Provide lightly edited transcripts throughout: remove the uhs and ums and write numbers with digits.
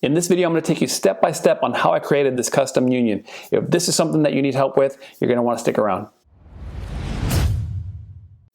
In this video, I'm going to take you step by step on how I created this custom union. If this is something that you need help with, you're going to want to stick around.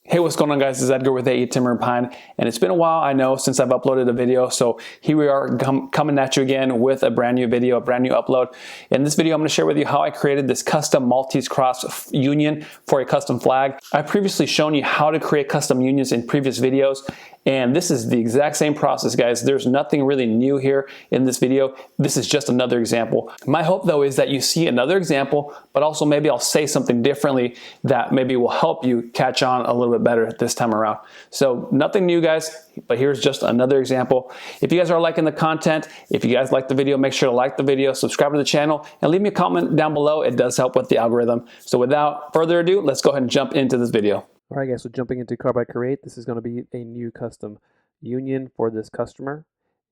Hey, what's going on, guys? This is Edgar with AE Timber and Pine, and it's been a while, I know, since I've uploaded a video, so here we are coming at you again with a brand new video, a brand new upload. In this video, I'm going to share with you how I created this custom Maltese cross union for a custom flag. I've previously shown you how to create custom unions in previous videos, and this is the exact same process, guys. There's nothing really new here in this video. This is just another example. My hope, though, is that you see another example, but also maybe I'll say something differently that maybe will help you catch on a little bit better this time around. So nothing new, guys, but here's just another example. If you guys are liking the content, if you guys like the video, make sure to like the video, subscribe to the channel, and leave me a comment down below. It does help with the algorithm. So without further ado, let's go ahead and jump into this video. All right, guys, so jumping into Carbide Create, this is going to be a new custom union for this customer.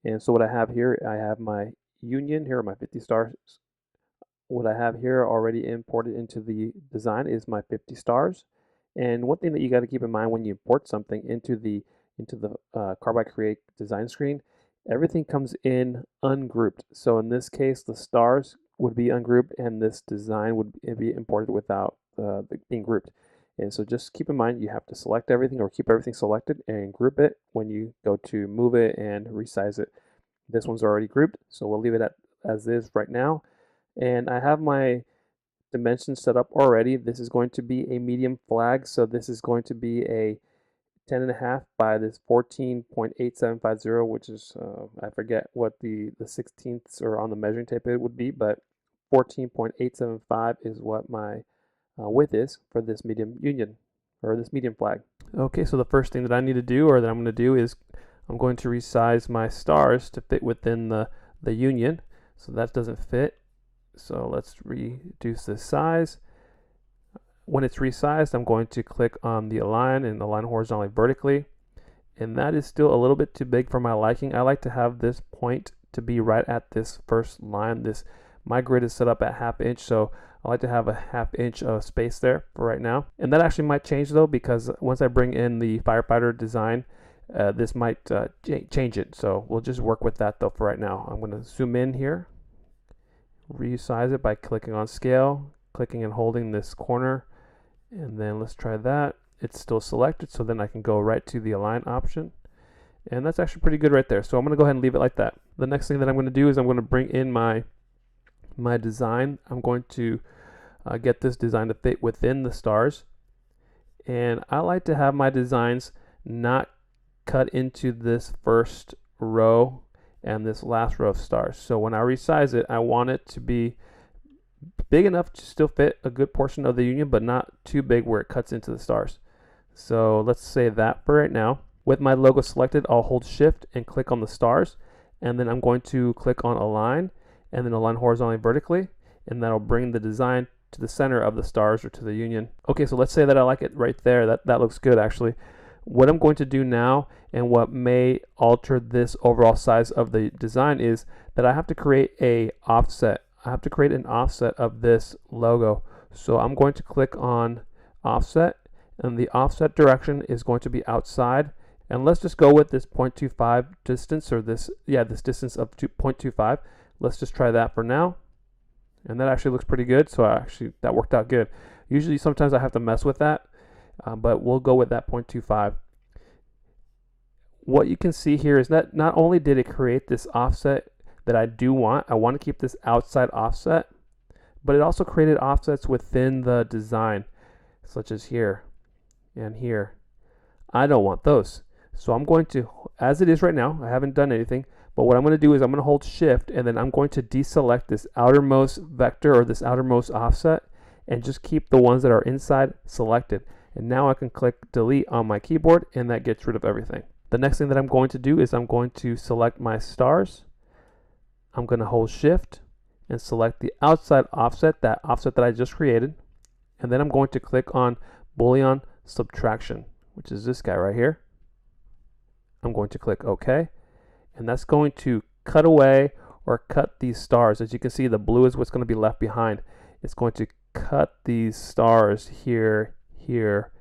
And so what I have here, I have my union. Here are my 50 stars. What I have here already imported into the design is my 50 stars. And one thing that you got to keep in mind when you import something into the Carbide Create design screen, everything comes in ungrouped. So in this case, the stars would be ungrouped, and this design would be imported without being grouped. And so just keep in mind, you have to select everything or keep everything selected and group it when you go to move it and resize it. This one's already grouped, so we'll leave it as is right now. And I have my dimensions set up already. This is going to be a medium flag, so this is going to be a 10.5 by this 14.8750, which is, I forget what the 16ths or on the measuring tape it would be, but 14.875 is what my width is for this medium union or this medium flag. Okay, so the first thing that I need to do, or that I'm going to do, is I'm going to resize my stars to fit within the union. So that doesn't fit. So let's reduce the size. When it's resized, I'm going to click on the align and align horizontally vertically. And that is still a little bit too big for my liking. I like to have this point to be right at this first line. My grid is set up at 1/2 inch, so I like to have a 1/2 inch of space there for right now. And that actually might change though, because once I bring in the Firefighter design, this might change it. So we'll just work with that though for right now. I'm going to zoom in here, resize it by clicking on scale, clicking and holding this corner, and then let's try that. It's still selected, so then I can go right to the align option. And that's actually pretty good right there. So I'm going to go ahead and leave it like that. The next thing that I'm going to do is I'm going to bring in my design. I'm going to get this design to fit within the stars, and I like to have my designs not cut into this first row and this last row of stars. So when I resize it, I want it to be big enough to still fit a good portion of the union, but not too big where it cuts into the stars. So let's say that for right now. With my logo selected, I'll hold shift and click on the stars, and then I'm going to click on align and then align horizontally vertically, and that'll bring the design to the center of the stars or to the union. Okay, so let's say that I like it right there. That looks good actually. What I'm going to do now, and what may alter this overall size of the design, is that I have to create a offset. I have to create an offset of this logo. So I'm going to click on offset, and the offset direction is going to be outside. And let's just go with this 0.25 distance, or this distance of 0.25. Let's just try that for now. And that actually looks pretty good. So that worked out good. Usually sometimes I have to mess with that, but we'll go with that 0.25. What you can see here is that not only did it create this offset that I want to keep this outside offset, but it also created offsets within the design, such as here and here. I don't want those. So I'm going to, as it is right now, I haven't done anything, but what I'm going to do is I'm going to hold shift, and then I'm going to deselect this outermost vector or this outermost offset, and just keep the ones that are inside selected. And now I can click delete on my keyboard, and that gets rid of everything. The next thing that I'm going to do is I'm going to select my stars. I'm going to hold shift and select the outside offset, that offset that I just created. And then I'm going to click on Boolean subtraction, which is this guy right here. I'm going to click OK. And that's going to cut away or cut these stars. As you can see, the blue is what's going to be left behind. It's going to cut these stars here, here,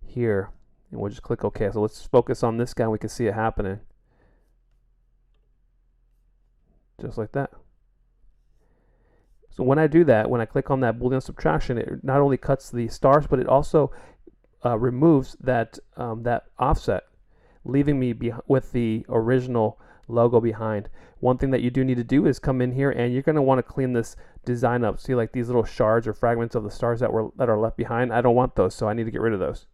here. And we'll just click OK. So let's focus on this guy. We can see it happening. just like that. So when I do that, when I click on that Boolean subtraction, it not only cuts the stars, but it also removes that that offset, leaving me with the original logo behind. One thing that you do need to do is come in here, and you're going to want to clean this design up. See, like these little shards or fragments of the stars that are left behind. I don't want those, so I need to get rid of those.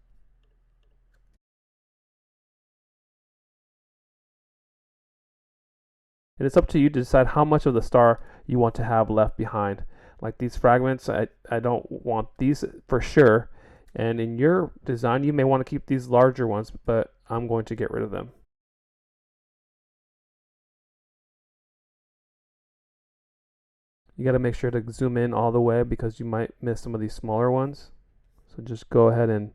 And it's up to you to decide how much of the star you want to have left behind. Like these fragments, I don't want these for sure. And in your design, you may want to keep these larger ones, but I'm going to get rid of them. You got to make sure to zoom in all the way because you might miss some of these smaller ones. So just go ahead and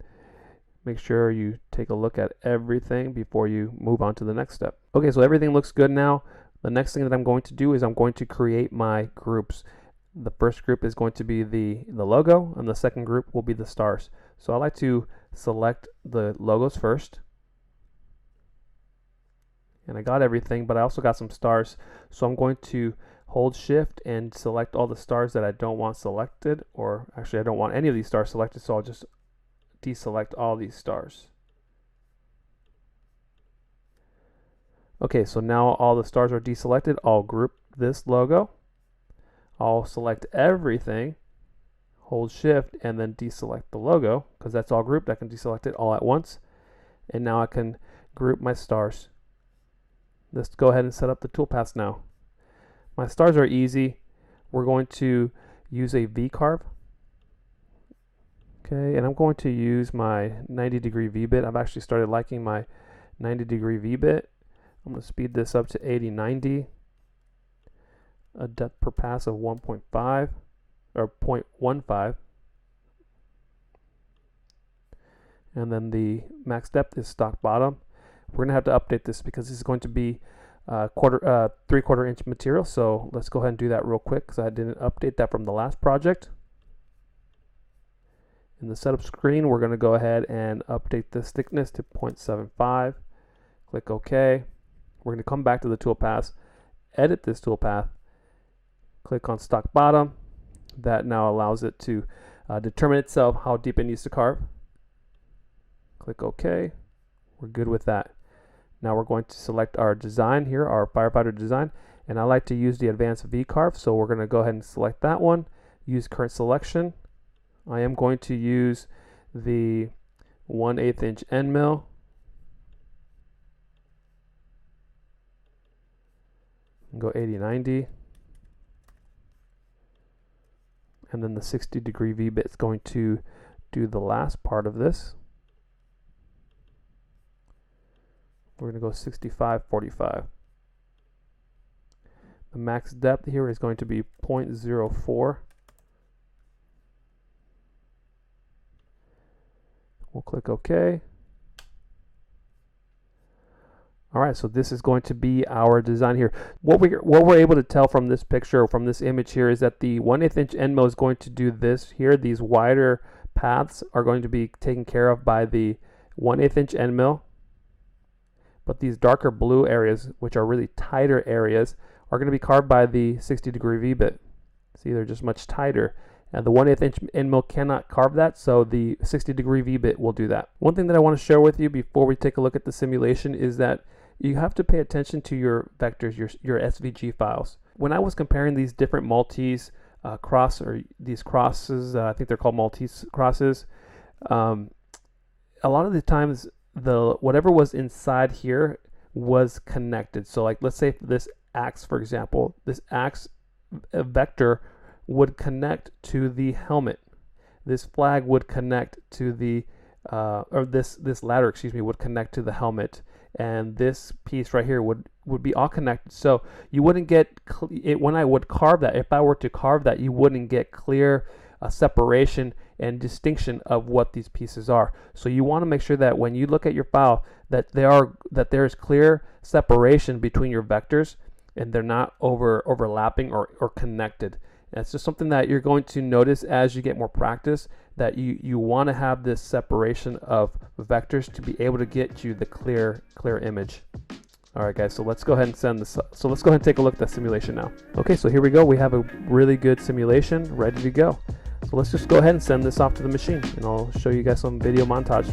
make sure you take a look at everything before you move on to the next step. Okay, so everything looks good now. The next thing that I'm going to do is I'm going to create my groups. The first group is going to be the logo, and the second group will be the stars. So I like to select the logos first. And I got everything, but I also got some stars. So I'm going to hold shift and select all the stars that I don't want selected, or actually I don't want any of these stars selected, so I'll just deselect all these stars. Okay, so now all the stars are deselected. I'll group this logo. I'll select everything, hold shift, and then deselect the logo because that's all grouped. I can deselect it all at once. And now I can group my stars. Let's go ahead and set up the toolpaths now. My stars are easy. We're going to use a V-carve. Okay, and I'm going to use my 90-degree V-bit. I've actually started liking my 90-degree V-bit. I'm going to speed this up to 80-90. A depth per pass of 1.5 or 0.15. And then the max depth is stock bottom. We're going to have to update this because this is going to be 3/4 inch material. So let's go ahead and do that real quick because I didn't update that from the last project. In the setup screen, we're going to go ahead and update this thickness to 0.75. Click OK. We're going to come back to the toolpaths, edit this toolpath, click on stock bottom. That now allows it to determine itself how deep it needs to carve. Click OK. We're good with that. Now we're going to select our design here, our Firefighter design, and I like to use the advanced V-carve, so we're going to go ahead and select that one, use current selection. I am going to use the 1/8 inch end mill. Go 80-90. And then the 60-degree V-bit is going to do the last part of this. We're going to go 65-45. The max depth here is going to be 0.04. We'll click OK. All right, so this is going to be our design here. What we're able to tell from this picture, from this image here, is that the 1/8 inch end mill is going to do this here. These wider paths are going to be taken care of by the 1/8 inch end mill. But these darker blue areas, which are really tighter areas, are going to be carved by the 60-degree V-bit. See, they're just much tighter. And the 1/8 inch end mill cannot carve that, so the 60-degree V-bit will do that. One thing that I want to share with you before we take a look at the simulation is that you have to pay attention to your vectors, your SVG files. When I was comparing these different Maltese these crosses, I think they're called Maltese crosses, a lot of the times whatever was inside here was connected. So like, let's say this axe, for example, this axe vector would connect to the helmet. This flag would connect to the or this ladder, excuse me, would connect to the helmet, and this piece right here would be all connected. So you wouldn't get when I would carve that, if I were to carve that, you wouldn't get clear separation and distinction of what these pieces are. So you want to make sure that when you look at your file that there is clear separation between your vectors and they're not overlapping or connected. And it's just something that you're going to notice as you get more practice, that you want to have this separation of vectors to be able to get you the clear image. Alright guys, so let's go ahead and send this up. So let's go ahead and take a look at that simulation now. Okay, so here we go. We have a really good simulation ready to go. So let's just go ahead and send this off to the machine, and I'll show you guys some video montage.